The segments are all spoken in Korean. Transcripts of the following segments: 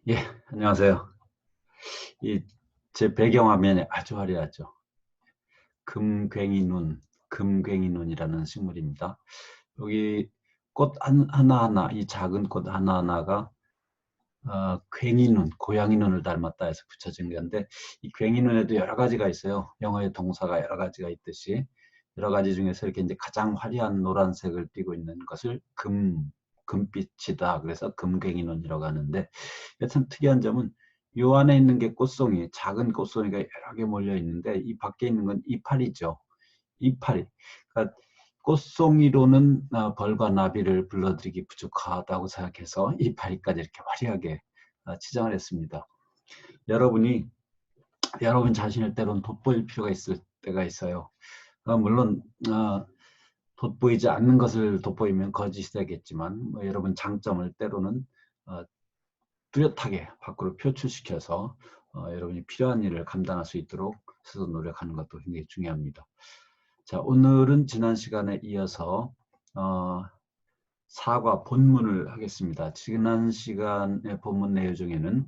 예, 안녕하세요. 제 배경화면이 아주 화려하죠. 금괭이눈, 금괭이눈이라는 식물입니다. 여기 꽃 하나하나, 이 작은 꽃 하나하나가 괭이눈, 고양이 눈을 닮았다 해서 붙여진 건데, 이 괭이눈에도 여러 가지가 있어요. 영어의 동사가 여러 가지가 있듯이 여러 가지 중에서 이렇게 이제 가장 화려한 노란색을 띠고 있는 것을 금빛이다. 그래서 금괭이눈이라고 하는데, 참 특이한 점은 요 안에 있는 게 꽃송이, 작은 꽃송이가 여러 개 몰려 있는데, 이 밖에 있는 건 이파리죠. 이파리. 그러니까 꽃송이로는 벌과 나비를 불러들이기 부족하다고 생각해서 이파리까지 이렇게 화려하게 치장을 했습니다. 여러분 자신을 때로는 돋보일 필요가 있을 때가 있어요. 물론 돋보이지 않는 것을 돋보이면 거짓이 되겠지만, 여러분 장점을 때로는 뚜렷하게 밖으로 표출시켜서 여러분이 필요한 일을 감당할 수 있도록 스스로 노력하는 것도 굉장히 중요합니다. 자, 오늘은 지난 시간에 이어서 사과 본문을 하겠습니다. 지난 시간의 본문 내용 중에는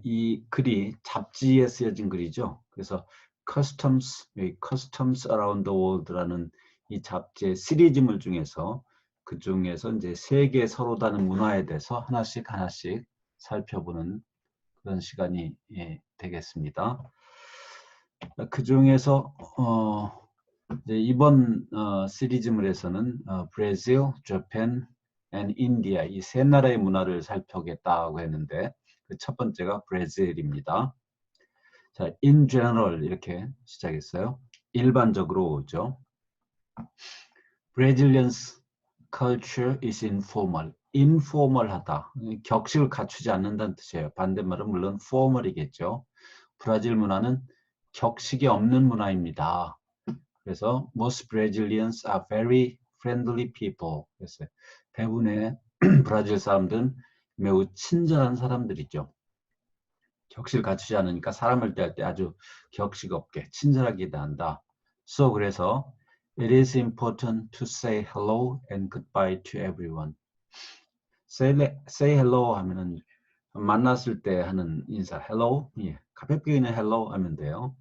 이 글이 잡지에 쓰여진 글이죠. 그래서 Customs Around the World라는 이 잡지의 시리즈물 중에서 그 중에서 이제 세계 서로 다른 문화에 대해서 하나씩 살펴보는 그런 시간이 되겠습니다. 그 중에서 이제 이번 시리즈물에서는 브라질, 재팬, and 인디아 이 세 나라의 문화를 살펴보겠다고 했는데 그 첫 번째가 브라질입니다. 자, in general 이렇게 시작했어요. 일반적으로죠. Brazilians culture is informal. informal하다. 격식을 갖추지 않는다는 뜻이에요. 반대말은 물론 formal이겠죠. 브라질 문화는 격식이 없는 문화입니다. 그래서 most Brazilians are very friendly people. 그래서 대부분의 브라질 사람들은 매우 친절한 사람들이죠. 격식을 갖추지 않으니까 사람을 대할 때 아주 격식 없게 친절하게 대한다. 그래서 it is important to say hello and goodbye to everyone. say hello 하면은 만났을 때 하는 인사 hello, 예, 가볍게 그냥 hello 하면 돼요.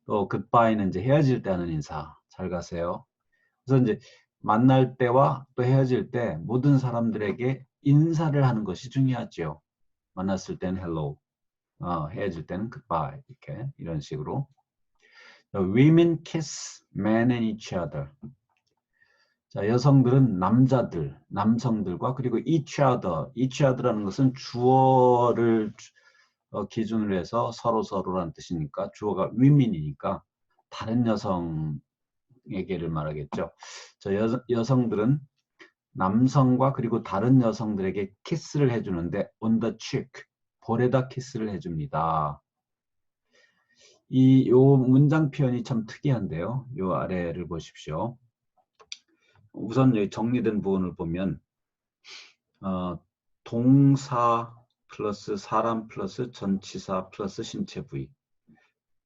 또 goodbye는 이제 헤어질 때 하는 인사 잘 가세요. 그래서 이제 만날 때와 또 헤어질 때 모든 사람들에게 인사를 하는 것이 중요하죠. 만났을 때는 hello, 헤어질 때는 goodbye 이렇게 이런 식으로. Women kiss men and each other. 자, 여성들은 남성들과 그리고 each other라는 것은 주어를 기준으로 해서 서로라는 뜻이니까 주어가 women이니까 다른 여성에게를 말하겠죠. 자, 여성들은 남성과 그리고 다른 여성들에게 키스를 해주는데 on the cheek, 볼에다 키스를 해줍니다. 요 문장 표현이 참 특이한데요. 요 아래를 보십시오. 우선 여기 정리된 부분을 보면 동사 플러스 사람 플러스 전치사 플러스 신체 부위.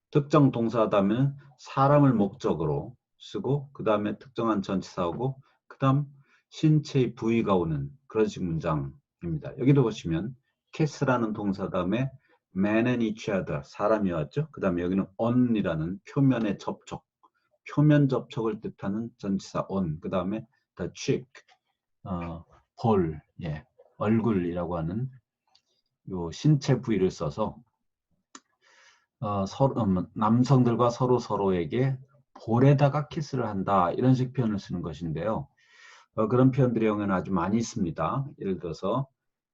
특정 동사다면 사람을 목적으로 쓰고 그 다음에 특정한 전치사하고 그 다음 신체의 부위가 오는 그런 식 문장입니다. 여기도 보시면 kiss라는 동사 다음에 man and each other 사람이 왔죠. 그 다음에 여기는 on이라는 표면의 접촉, 표면 접촉을 뜻하는 전치사 on, 그 다음에 the cheek, 볼, 예, 얼굴이라고 하는 요 신체 부위를 써서 남성들과 서로에게 볼에다가 키스를 한다 이런 식 표현을 쓰는 것인데요. 그런 표현들의 경우에는 아주 많이 있습니다. 예를 들어서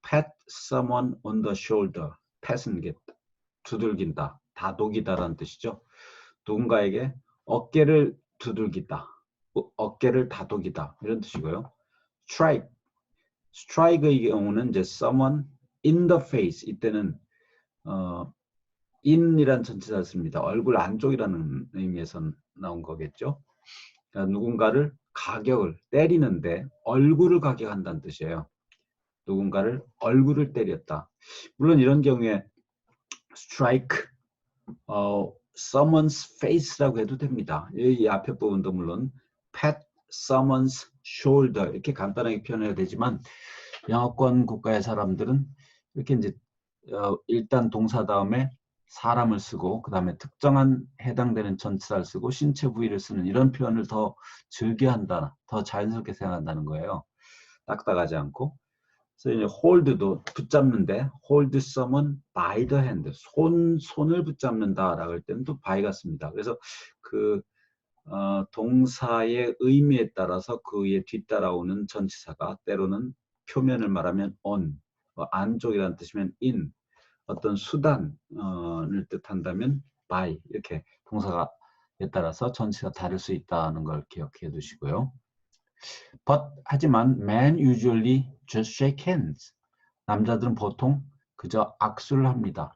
pat someone on the shoulder. pat은 게 두들긴다, 다독이다라는 뜻이죠. 누군가에게 어깨를 두들기다, 어깨를 다독이다 이런 뜻이고요. strike의 경우는 이제 someone in the face 이때는 in이란 전치사를 씁니다. 얼굴 안쪽이라는 의미에서 나온 거겠죠. 그러니까 누군가를 가격을 때리는데 얼굴을 가격한다는 뜻이에요. 누군가를 얼굴을 때렸다. 물론 이런 경우에 strike someone's face라고 해도 됩니다. 이 앞에 부분도 물론 pat someone's shoulder 이렇게 간단하게 표현해야 되지만 영어권 국가의 사람들은 이렇게 이제 일단 동사 다음에 사람을 쓰고 그 다음에 특정한 해당되는 전치사를 쓰고 신체 부위를 쓰는 이런 표현을 더 즐겨한다, 더 자연스럽게 생각한다는 거예요. 딱딱하지 않고. 그래서 이제 hold도 붙잡는데 hold someone by the hand, 손을 붙잡는다라고 할 때는 또 by가 씁니다. 그래서 그 동사의 의미에 따라서 그에 뒤따라오는 전치사가 때로는 표면을 말하면 on, 안쪽이라는 뜻이면 in, 어떤 수단을 뜻한다면 by, 이렇게 동사가에 따라서 전치가 다를 수 있다는 걸 기억해 두시고요. But 하지만 men usually just shake hands. 남자들은 보통 그저 악수를 합니다.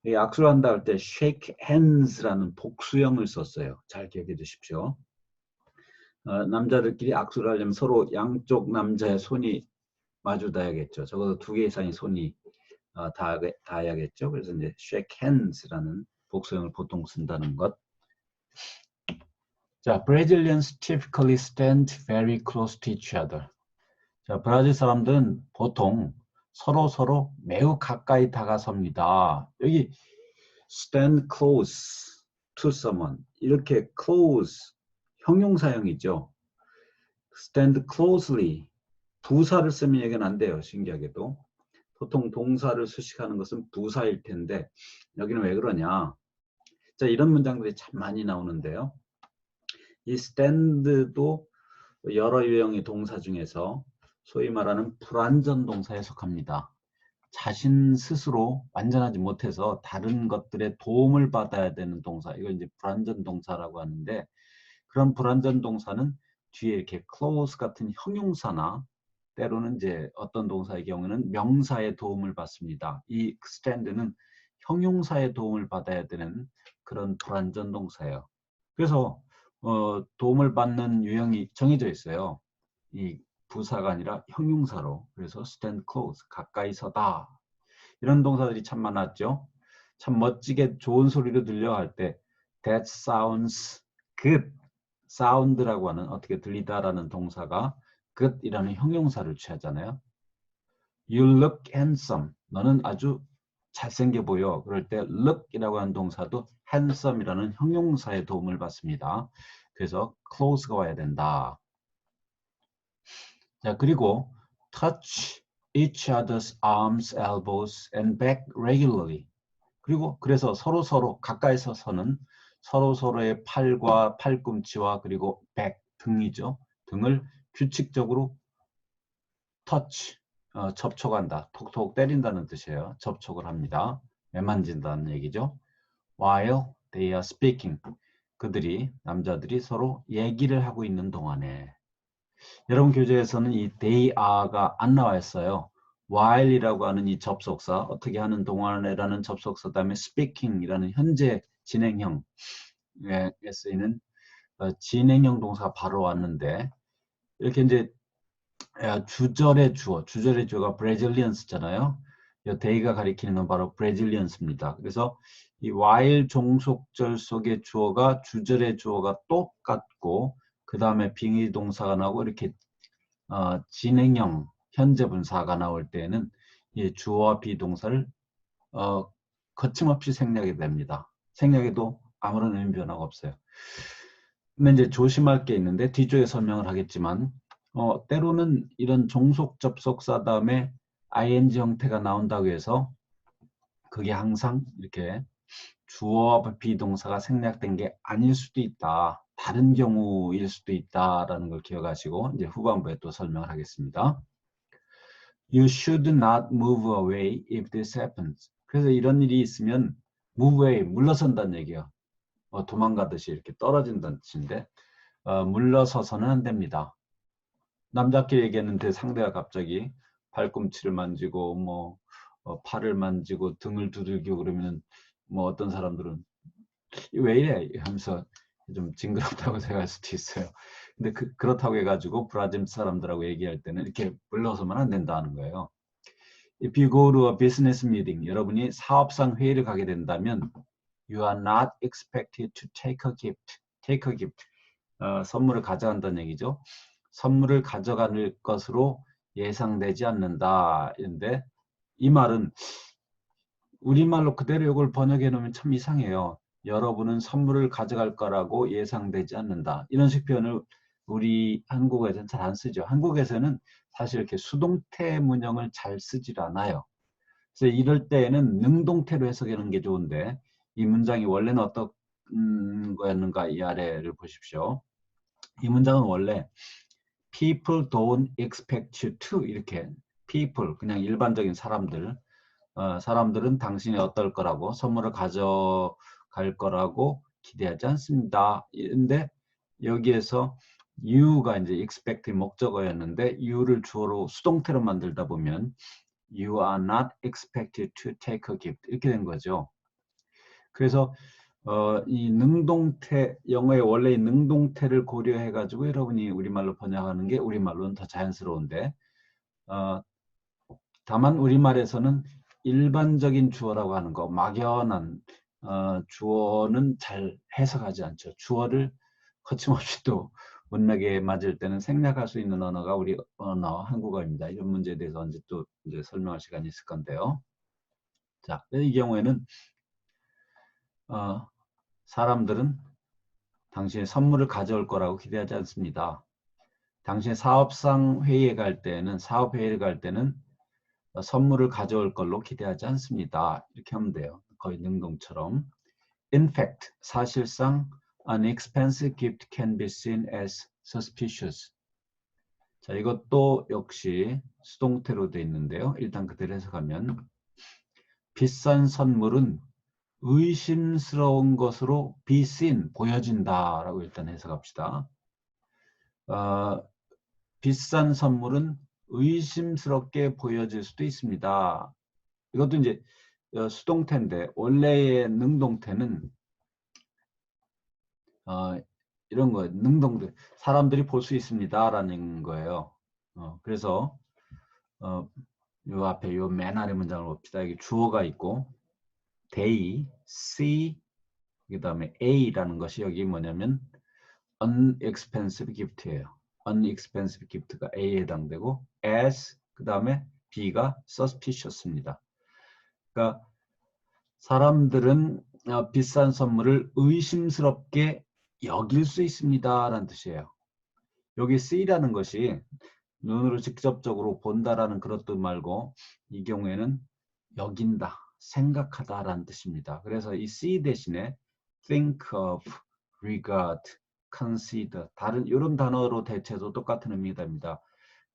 이 악수를 한다 할 때 shake hands라는 복수형을 썼어요. 잘 기억해 두십시오. 남자들끼리 악수를 하려면 서로 양쪽 남자의 손이 마주 닿아야겠죠. 적어도 2개 이상의 손이 닿아야겠죠. 그래서 이제 shake hands라는 복수형을 보통 쓴다는 것. 자, Brazilians typically stand very close to each other. 자, 브라질 사람들은 보통 서로 매우 가까이 다가섭니다. 여기 stand close to someone, 이렇게 close 형용사형이죠. stand closely 부사를 쓰면 얘기는 안 돼요. 신기하게도. 보통 동사를 수식하는 것은 부사일 텐데 여기는 왜 그러냐. 자, 이런 문장들이 참 많이 나오는데요. 이 stand도 여러 유형의 동사 중에서 소위 말하는 불완전 동사에 속합니다. 자신 스스로 완전하지 못해서 다른 것들의 도움을 받아야 되는 동사, 이걸 이제 불완전 동사라고 하는데, 그런 불완전 동사는 뒤에 이렇게 close 같은 형용사나 때로는 이제 어떤 동사의 경우는 명사의 도움을 받습니다. 이 stand는 형용사의 도움을 받아야 되는 그런 불완전 동사예요. 그래서 도움을 받는 유형이 정해져 있어요. 이 부사가 아니라 형용사로. 그래서 stand close, 가까이 서다. 이런 동사들이 참 많았죠. 참 멋지게 좋은 소리로 들려 할 때 that sounds good. sound라고 하는 어떻게 들리다라는 동사가 good이라는 형용사를 취하잖아요. You look handsome. 너는 아주 잘생겨 보여. 그럴 때 look이라고 하는 동사도 handsome이라는 형용사의 도움을 받습니다. 그래서 close가 와야 된다. 자, 그리고 touch each other's arms, elbows, and back regularly. 그래서 서로 가까이서 서는 서로의 팔과 팔꿈치와 그리고 back, 등이죠. 등을 규칙적으로 touch, 접촉한다. 톡톡 때린다는 뜻이에요. 접촉을 합니다. 매만진다는 얘기죠. While they are speaking. 남자들이 서로 얘기를 하고 있는 동안에. 여러분 교재에서는 이 they are가 안 나와 있어요. while이라고 하는 이 접속사, 어떻게 하는 동안에라는 접속사 다음에 speaking이라는 현재 진행형에 쓰이는 진행형 동사가 바로 왔는데, 이렇게 이제 주절의 주어가 Brazilians잖아요. 이 they가 가리키는 건 바로 Brazilians입니다. 그래서 이 while 종속절 속의 주어가 주절의 주어가 똑같고 그 다음에 빙의 동사가 나오고 이렇게 진행형 현재 분사가 나올 때에는 이 주어와 비동사를 거침없이 생략이 됩니다. 생략해도 아무런 의미 변화가 없어요. 근데 이제 조심할 게 있는데 뒤쪽에 설명을 하겠지만 때로는 이런 종속 접속사 다음에 ing 형태가 나온다고 해서 그게 항상 이렇게 주어와 비동사가 생략된 게 아닐 수도 있다. 다른 경우일 수도 있다라는 걸 기억하시고 이제 후반부에 또 설명을 하겠습니다. You should not move away if this happens. 그래서 이런 일이 있으면 move away, 물러선다는 얘기예요. 도망가듯이 이렇게 떨어진다는 뜻인데 물러서서는 안 됩니다. 남자끼리 얘기했는데 상대가 갑자기 발꿈치를 만지고 뭐 팔을 만지고 등을 두들기고 그러면 뭐 어떤 사람들은 왜 이래 하면서 좀 징그럽다고 생각할 수도 있어요. 근데 그렇다고 해가지고 브라질 사람들하고 얘기할 때는 이렇게 물러서면 안 된다는 거예요. If you go to a business meeting, 여러분이 사업상 회의를 가게 된다면 you are not expected to take a gift. take a gift. 선물을 가져간다는 얘기죠. 선물을 가져갈 것으로 예상되지 않는다. 인데 이 말은 우리말로 그대로 이걸 번역해 놓으면 참 이상해요. 여러분은 선물을 가져갈 거라고 예상되지 않는다. 이런 식 표현을 우리 한국어에서는 잘 안 쓰죠. 한국에서는 사실 이렇게 수동태 문형을 잘 쓰질 않아요. 그래서 이럴 때에는 능동태로 해석하는 게 좋은데 이 문장이 원래는 어떤 거였는가 이 아래를 보십시오. 이 문장은 원래 people don't expect you to 이렇게 people 그냥 일반적인 사람들 사람들은 당신이 어떨 거라고 선물을 가져갈 거라고 기대하지 않습니다. 근데 여기에서 you가 이제 expect의 목적어였는데 you를 주어로 수동태로 만들다 보면 you are not expected to take a gift 이렇게 된 거죠. 그래서 이 능동태 영어의 원래 능동태를 고려해 가지고 여러분이 우리말로 번역하는 게 우리말로는 더 자연스러운데 다만 우리말에서는 일반적인 주어라고 하는 거 막연한 주어는 잘 해석하지 않죠. 주어를 거침없이 또 문맥에 맞을 때는 생략할 수 있는 언어가 우리 언어 한국어입니다. 이런 문제에 대해서 언제 또 이제 설명할 시간이 있을 건데요. 자, 이 경우에는 사람들은 당신의 선물을 가져올 거라고 기대하지 않습니다. 당신의 사업상 회의에 갈 때는 사업 회의를 갈 때는 선물을 가져올 걸로 기대하지 않습니다. 이렇게 하면 돼요. 거의 능동처럼. In fact, 사실상 an expensive gift can be seen as suspicious. 자, 이것도 역시 수동태로 되어 있는데요. 일단 그대로 해석하면 비싼 선물은 의심스러운 것으로 be seen, 보여진다 라고 일단 해석합시다. 비싼 선물은 의심스럽게 보여질 수도 있습니다. 이것도 이제 수동태인데 원래의 능동태는 이런 거 능동태 사람들이 볼 수 있습니다 라는 거예요. 그래서 요 앞에 요 맨 아래 문장을 봅시다. 여기 주어가 있고 they see 그 다음에 A라는 것이 여기 뭐냐면 unexpensive gift예요. unexpensive gift가 A에 해당되고 as 그 다음에 B가 suspicious입니다. 그러니까 사람들은 비싼 선물을 의심스럽게 여길 수 있습니다 라는 뜻이에요. 여기 C라는 것이 눈으로 직접적으로 본다라는 그런 뜻 말고 이 경우에는 여긴다, 생각하다 라는 뜻입니다. 그래서 이 C 대신에 think of, regard, consider 다른 이런 단어로 대체해도 똑같은 의미가 됩니다.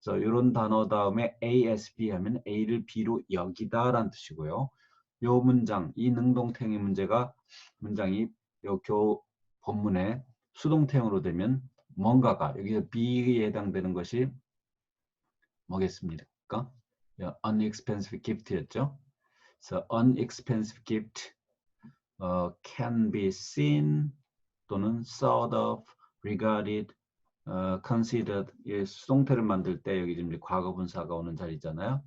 그래서 이런 단어 다음에 ASB 하면 A를 B로 여기다 라는 뜻이고요. 요 문장, 이 능동태의 문장이 요 본문에 수동태형으로 되면 뭔가가 여기서 B에 해당되는 것이 뭐겠습니까? unexpensive gift였죠. 그래서 unexpensive gift can be seen 또는 thought of, regarded, considered 수동태를 만들 때 여기 지금 과거분사가 오는 자리잖아요.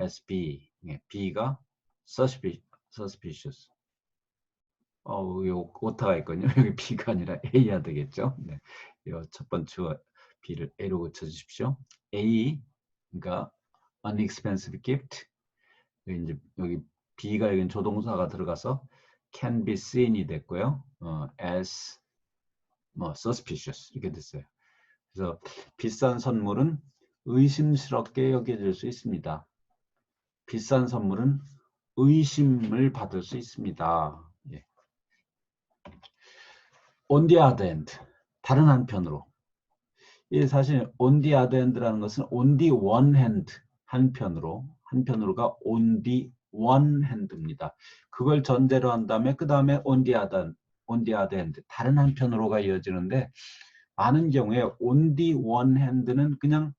as be, B가 suspicious. 요 오타가 있거든요. 여기 B가 아니라 A야 되겠죠. 네. 요 첫 번째 B를 A로 고쳐주십시오. A, 그러니까 unexpensive gift. 이제 여기 B가 여기 조동사가 들어가서 can be seen이 됐고요. as suspicious 이렇게 됐어요. 그래서 비싼 선물은 의심스럽게 여겨질 수 있습니다. 비싼 선물은 의심을 받을 수 있습니다. 예. On the other hand, 다른 한편으로. 이 사실 on the other hand라는 것은 on the one hand, 한편으로가 on the one hand입니다. 그걸 전제로 한 다음에 그 다음에 on the other hand, 다른 한편으로가 이어지는데 많은 경우에 on the one hand는 그냥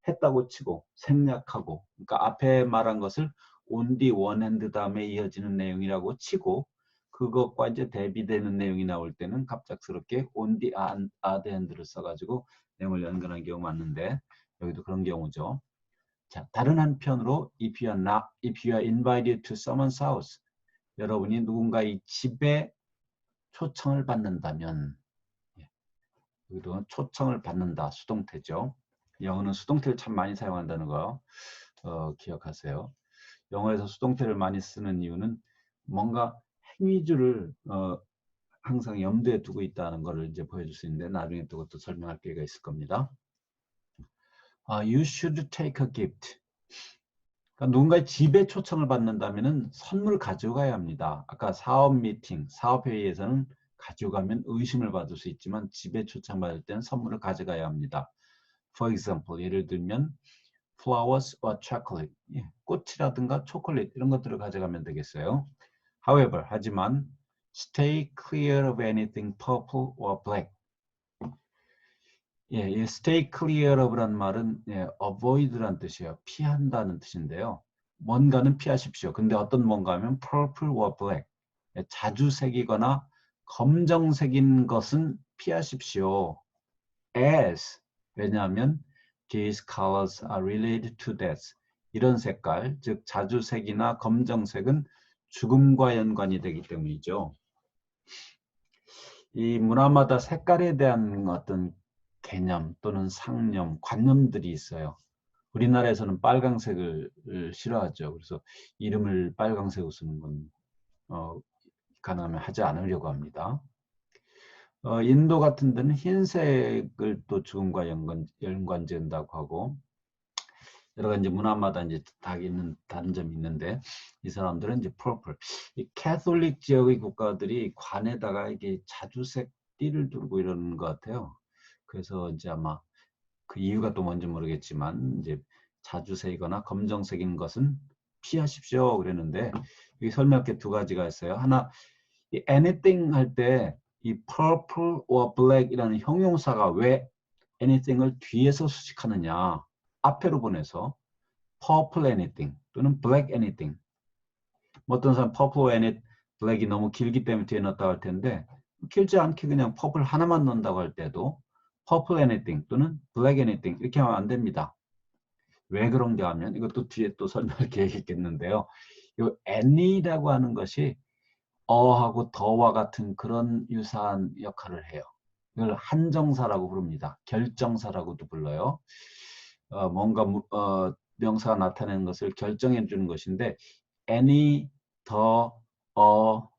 했다고 치고 생략하고 그러니까 앞에 말한 것을 on the one hand 다음에 이어지는 내용이라고 치고 그것과 이제 대비되는 내용이 나올 때는 갑작스럽게 on the other hand를 써가지고 내용을 연결하는 경우가 많은데 여기도 그런 경우죠. 자, 다른 한편으로 if you are invited to someone's house 여러분이 누군가의 집에 초청을 받는다면 여기도 초청을 받는다 수동태죠. 영어는 수동태를 참 많이 사용한다는 거 기억하세요. 영어에서 수동태를 많이 쓰는 이유는 뭔가 행위주를 항상 염두에 두고 있다는 것을 이제 보여줄 수 있는데 나중에 또 그것도 설명할 기회가 있을 겁니다. You should take a gift. 그러니까 누군가의 집에 초청을 받는다면은 선물 가져가야 합니다. 아까 사업 미팅, 사업 회의에서는 가져가면 의심을 받을 수 있지만 집에 초청받을 때는 선물을 가져가야 합니다. For example, 예를 들면 flowers or chocolate, 꽃이라든가 초콜릿 이런 것들을 가져가면 되겠어요. However, 하지만 stay clear of anything purple or black. 이 stay clear of란 말은 avoid란 뜻이에요. 피한다는 뜻인데요. 뭔가는 피하십시오. 근데 어떤 뭔가 하면 purple or black. 자주 색이거나 검정색인 것은 피하십시오. As 왜냐하면 these colors are related to death. 이런 색깔, 즉 자주색이나 검정색은 죽음과 연관이 되기 때문이죠. 이 문화마다 색깔에 대한 어떤 개념 또는 상념, 관념들이 있어요. 우리나라에서는 빨강색을 싫어하죠. 그래서 이름을 빨강색으로 쓰는 건 가능하면 하지 않으려고 합니다. 인도 같은 데는 흰색을 또 죽음과 연관지은다고 하고 여러 가지 문화마다 이제 다 있는 다른 점이 있는데 이 사람들은 이제 purple. 이 캐톨릭 지역의 국가들이 관에다가 이게 자주색 띠를 두르고 이러는 것 같아요. 그래서 이제 아마 그 이유가 또 뭔지 모르겠지만 이제 자주색이거나 검정색인 것은 피하십시오 그랬는데 여기 설명할 게 두 가지가 있어요. 하나, 이 anything 할 때 이 purple or black이라는 형용사가 왜 anything을 뒤에서 수식하느냐 앞에로 보내서 purple anything 또는 black anything. 뭐 어떤 사람 purple anything, black이 너무 길기 때문에 뒤에 넣었다고 할 텐데 길지 않게 그냥 purple 하나만 넣는다고 할 때도 purple anything 또는 black anything 이렇게 하면 안 됩니다. 왜 그런가 하면 이것도 뒤에 또 설명할 계획이 있겠는데요. 이 any라고 하는 것이 어하고 더와 같은 그런 유사한 역할을 해요. 이걸 한정사라고 부릅니다. 결정사라고도 불러요. 뭔가 명사가 나타내는 것을 결정해 주는 것인데 any, the,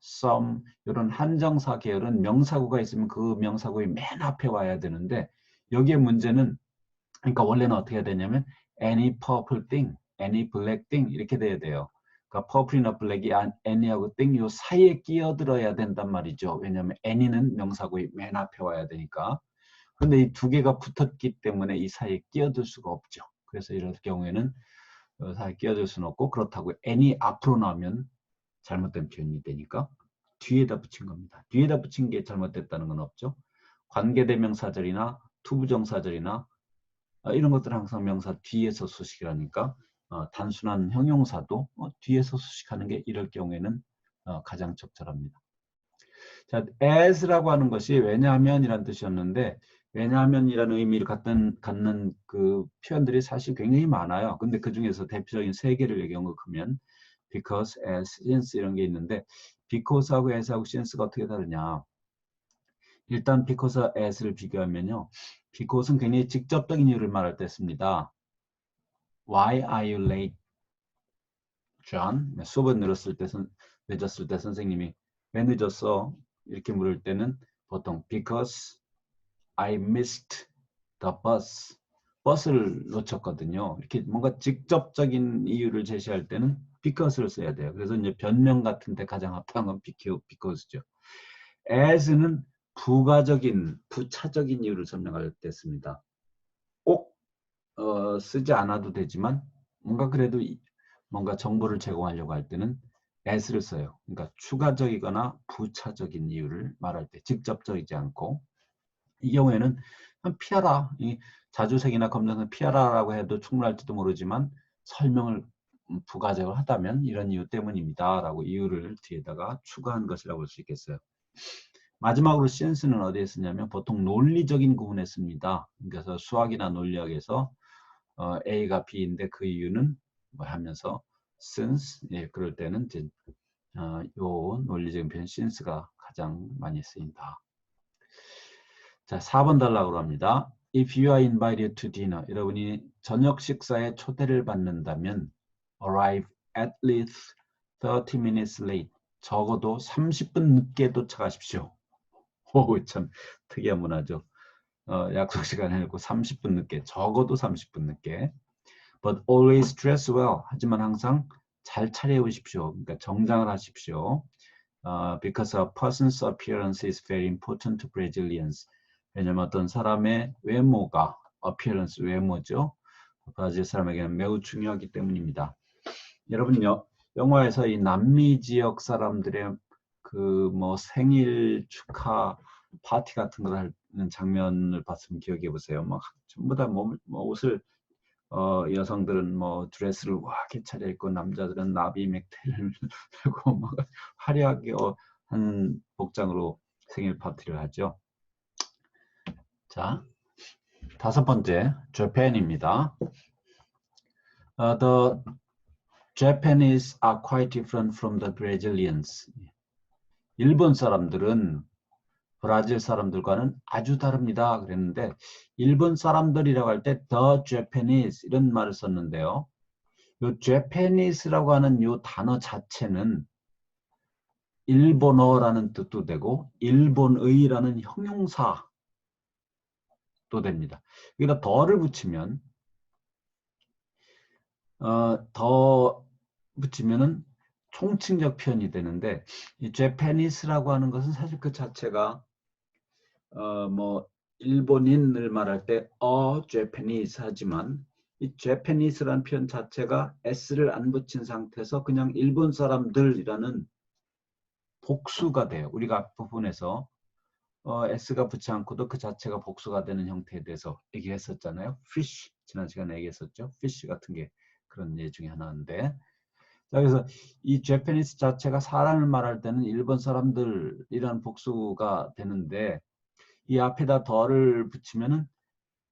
some 이런 한정사 계열은 명사구가 있으면 그 명사구의 맨 앞에 와야 되는데 여기에 문제는 그러니까 원래는 어떻게 해야 되냐면 any purple thing, any black thing 이렇게 돼야 돼요. 그러니까 purple이나 black이 any하고 thing 요 사이에 끼어들어야 된단 말이죠. 왜냐하면 any는 명사구의 맨 앞에 와야 되니까. 근데 이 두 개가 붙었기 때문에 이 사이에 끼어들 수가 없죠. 그래서 이럴 경우에는 사이에 끼어들 수는 없고 그렇다고 any 앞으로 나오면 잘못된 표현이 되니까 뒤에다 붙인 겁니다. 뒤에다 붙인 게 잘못됐다는 건 없죠. 관계대명사절이나 투부정사절이나 이런 것들은 항상 명사 뒤에서 수식을 하니까 단순한 형용사도 뒤에서 수식하는 게 이럴 경우에는 가장 적절합니다. 자, as라고 하는 것이 왜냐하면이라는 뜻이었는데 왜냐하면이라는 의미를 갖는 그 표현들이 사실 굉장히 많아요. 근데 그 중에서 대표적인 세 개를 언급하면 because, as, since 이런 게 있는데 because하고 as하고 since가 어떻게 다르냐? 일단 because와 as를 비교하면요. because는 굉장히 직접적인 이유를 말할 때 씁니다. Why are you late, John? 수업을 늦었을 때 선생님이 왜 늦었어? 이렇게 물을 때는 보통 because I missed the bus. 버스를 놓쳤거든요. 이렇게 뭔가 직접적인 이유를 제시할 때는 because를 써야 돼요. 그래서 이제 변명 같은 데 가장 합당한 건 because죠. as는 부가적인, 부차적인 이유를 설명할 때 씁니다. 꼭 쓰지 않아도 되지만 뭔가 그래도 뭔가 정보를 제공하려고 할 때는 as를 써요. 그러니까 추가적이거나 부차적인 이유를 말할 때 직접적이지 않고 이 경우에는 피하라. 이 자주색이나 검정색 피하라라고 해도 충분할지도 모르지만 설명을 부가적으로 하다면 이런 이유 때문입니다. 라고 이유를 뒤에다가 추가한 것이라고 볼 수 있겠어요. 마지막으로 since는 어디에 쓰냐면 보통 논리적인 구분에 씁니다. 그래서 수학이나 논리학에서 A가 B인데 그 이유는 뭐 하면서 since 그럴 때는 이제 요 논리적인 표현 since가 가장 많이 쓰인다. 자, 4번 달라고 합니다. If you are invited to dinner, 여러분이 저녁 식사에 초대를 받는다면 arrive at least 30 minutes late. 적어도 30분 늦게 도착하십시오. 오, 참 특이한 문화죠. 약속 시간에 놓고 30분 늦게, 적어도 30분 늦게. But always dress well. 하지만 항상 잘 차려입으십시오. 그러니까 정장을 하십시오. Because a person's appearance is very important to Brazilians. 왜냐하면 어떤 사람의 외모가, appearance, 외모죠. 브라질 사람에게는 매우 중요하기 때문입니다. 여러분, 영화에서 이 남미 지역 사람들의 그 뭐 생일 축하 파티 같은 걸 하는 장면을 봤으면 기억해 보세요. 막 전부 다 옷을 여성들은 뭐 드레스를 우아하게 차려입고 남자들은 나비 맥테를 들고 막 화려하게 한 복장으로 생일 파티를 하죠. 자, 5번째 Japan입니다. The Japanese are quite different from the Brazilians. 일본 사람들은 브라질 사람들과는 아주 다릅니다. 그랬는데 일본 사람들이라고 할 때 the Japanese 이런 말을 썼는데요. 이 Japanese라고 하는 이 단어 자체는 일본어라는 뜻도 되고 일본의라는 형용사도 됩니다. 여기다 더를 붙이면 더 붙이면은 총칭적 표현이 되는데 이 Japanese라고 하는 것은 사실 그 자체가 뭐 일본인을 말할 때 Japanese 하지만 이 Japanese라는 표현 자체가 s를 안 붙인 상태에서 그냥 일본 사람들이라는 복수가 돼요. 우리가 앞부분에서 s가 붙지 않고도 그 자체가 복수가 되는 형태에 대해서 얘기했었잖아요. fish 지난 시간에 얘기했었죠. fish 같은 게 그런 예 중에 하나인데 자, 그래서 이 Japanese 자체가 사람을 말할 때는 일본 사람들이라는 복수가 되는데 이 앞에다 더를 붙이면은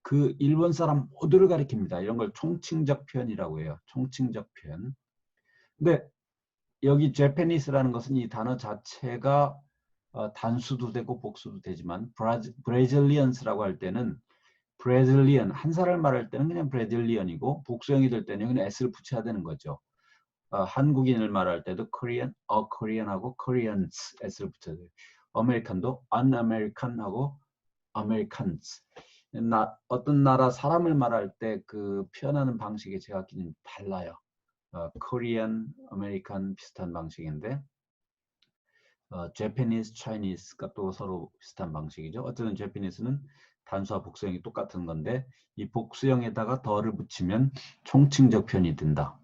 그 일본 사람 모두를 가리킵니다. 이런 걸 총칭적 표현이라고 해요. 총칭적 표현. 근데 여기 Japanese라는 것은 이 단어 자체가 단수도 되고 복수도 되지만 Brazilians라고 할 때는 Brazilian 한 사람을 말할 때는 그냥 Brazilian이고 복수형이 될 때는 그냥 s를 붙여야 되는 거죠. 한국인을 말할 때도 Korean, Korean하고 Koreans s를 붙여야 돼요. 아메리칸도 Un-American하고 Americans. 어떤 나라 사람을 말할 때 그 표현하는 방식이 제각기 달라요. Korean, American 비슷한 방식인데 Japanese, Chinese가 또 서로 비슷한 방식이죠. 어쨌든 Japanese는 단수와 복수형이 똑같은 건데 이 복수형에다가 더를 붙이면 총칭적 표현이 된다.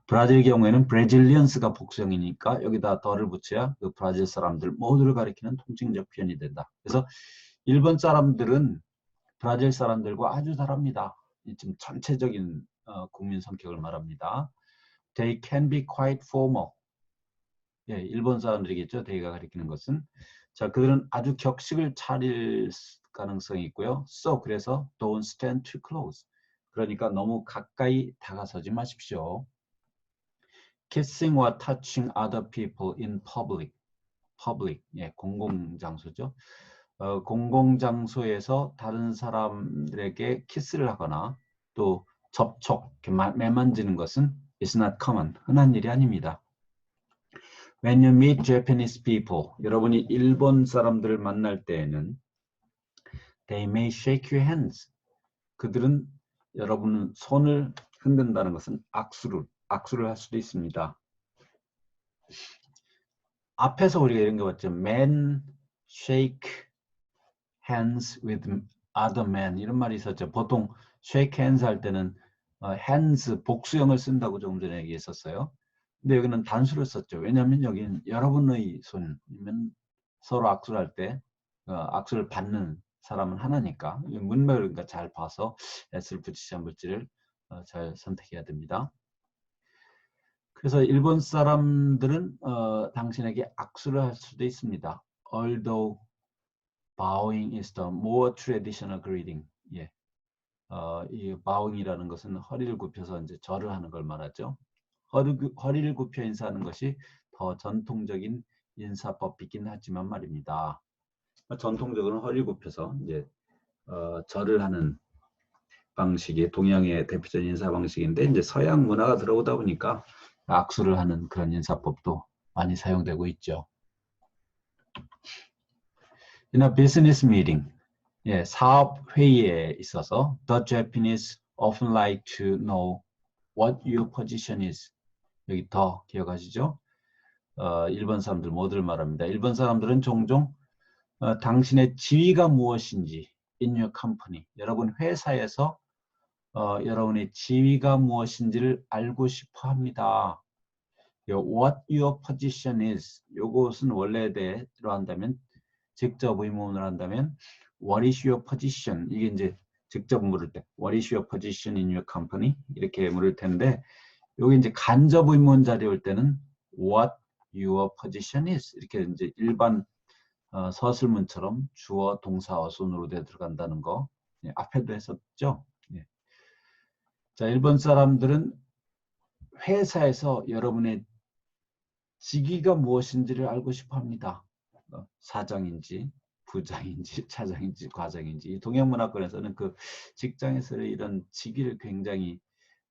브라질 경우에는 Brazilians가 복수형이니까 여기다 더를 붙여야 그 브라질 사람들 모두를 가리키는 통칭적 표현이 된다. 그래서 일본 사람들은 브라질 사람들과 아주 다릅니다. 좀 전체적인 국민 성격을 말합니다. They can be quite formal. 예, 일본 사람들이겠죠. they가 가리키는 것은. 자, 그들은 아주 격식을 차릴 가능성이 있고요. So, 그래서 don't stand too close. 그러니까 너무 가까이 다가서지 마십시오. Kissing or touching other people in public. public, 예, 공공장소죠. 공공장소에서 다른 사람들에게 키스를 하거나 또 접촉, 매만지는 것은 is not common, 흔한 일이 아닙니다. When you meet Japanese people, 여러분이 일본 사람들을 만날 때에는 they may shake your hands. 그들은 여러분 손을 흔든다는 것은 악수를 할 수도 있습니다. 앞에서 우리가 이런 거 봤죠. Men shake hands with other men 이런 말이 있었죠. 보통 shake hands 할 때는 hands 복수형을 쓴다고 조금 전에 얘기했었어요. 근데 여기는 단수를 썼죠. 왜냐하면 여기는 여러분의 손이면 서로 악수를 할 때 악수를 받는 사람은 하나니까 문맥을 그러니까 잘 봐서 s를 붙이지 안 붙이를 잘 선택해야 됩니다. 그래서 일본 사람들은 당신에게 악수를 할 수도 있습니다. Although bowing is the more traditional greeting. 예. 이 bowing이라는 것은 허리를 굽혀서 이제 절을 하는 걸 말하죠. 허리를 굽혀 인사하는 것이 더 전통적인 인사법이긴 하지만 말입니다. 전통적으로는 허리를 굽혀서 이제 절을 하는 방식이 동양의 대표적인 인사 방식인데 이제 서양 문화가 들어오다 보니까 악수를 하는 그런 인사법도 많이 사용되고 있죠. In a business meeting, 예, 사업 회의에 있어서 the Japanese often like to know what your position is. 여기 더 기억하시죠? 일본 사람들 뭐들 말합니다. 일본 사람들은 종종 당신의 지위가 무엇인지 in your company, 여러분 회사에서 여러분의 지위가 무엇인지를 알고 싶어 합니다. What your position is, 요것은 원래대로 한다면 직접 의문을 한다면 What is your position? 이게 이제 직접 물을 때 What is your position in your company? 이렇게 물을 텐데 여기 이제 간접 의문 자리에 올 때는 What your position is? 이렇게 이제 일반 서술문처럼 주어, 동사, 어순으로 들어간다는 거 앞에도 했었죠. 예. 자, 일본 사람들은 회사에서 여러분의 직위가 무엇인지를 알고 싶어 합니다. 사장인지, 부장인지, 차장인지, 과장인지. 동양문화권에서는 그 직장에서의 이런 직위를 굉장히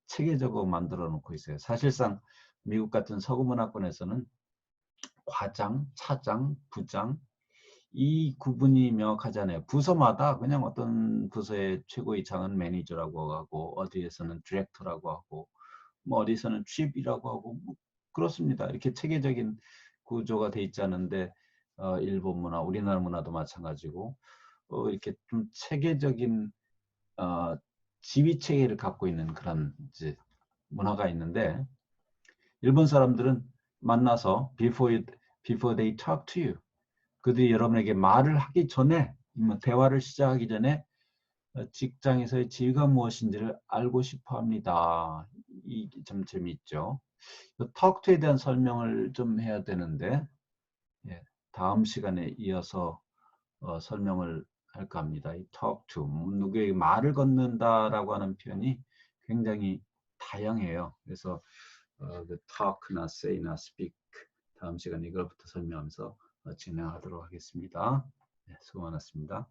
체계적으로 만들어 놓고 있어요. 사실상 미국 같은 서구 문화권에서는 과장, 차장, 부장 이 구분이 명확하잖아요. 부서마다 그냥 어떤 부서의 최고의 장은 매니저라고 하고 어디에서는 디렉터라고 하고 뭐 어디서는 칩이라고 하고 뭐 그렇습니다. 이렇게 체계적인 구조가 돼 있지 않은데 일본 문화, 우리나라 문화도 마찬가지고 이렇게 좀 체계적인 지위 체계를 갖고 있는 그런 이제 문화가 있는데 일본 사람들은 만나서 before they talk to you, 그들이 여러분에게 말을 하기 전에 대화를 시작하기 전에 직장에서의 지위가 무엇인지를 알고 싶어 합니다. 이 좀 재미있죠. talk to에 대한 설명을 좀 해야 되는데 예, 다음 시간에 이어서 설명을 할까 합니다. 이 talk to, 누구에게 말을 건넨다라고 하는 표현이 굉장히 다양해요. 그래서 the talk나 say나 speak 다음 시간에 이걸부터 설명하면서 진행하도록 하겠습니다. 네, 수고 많았습니다.